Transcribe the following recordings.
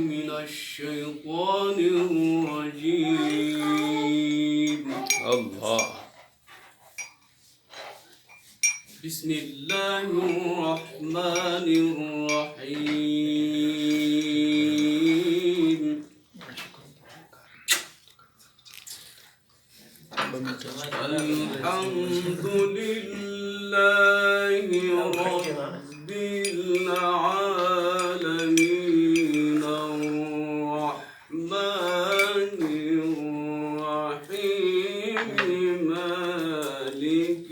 من الشيطان الرجيم. الله. بسم الله الرحمن الرحيم. الحمد لله رب العالمين الرحمن الرحيم مالك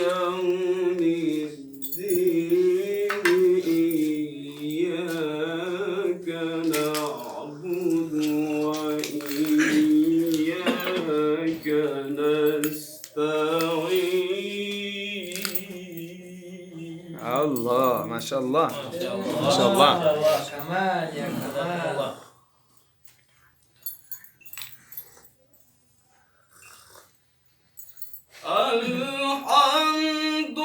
يوم الدين إياك نعبد وإياك نستعين. الله ما شاء الله ما شاء الله. كمال يا كمال. الحمد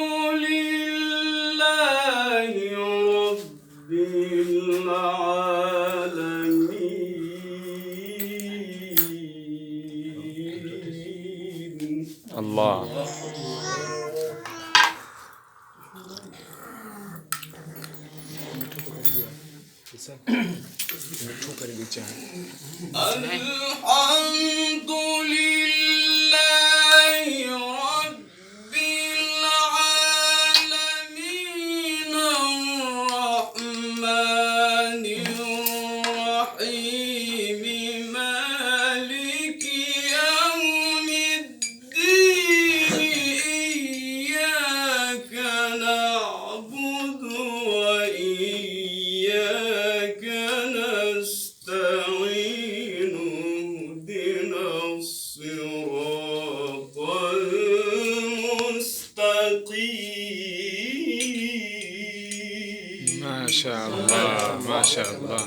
لله رب العالمين. الله. الحمد لله رب العالمين الرحمن الرحيم مالك يوم الدين إياك نعبد وإياك نستعين. اهدنا الصراط المستقيم. ما شاء الله ما شاء الله.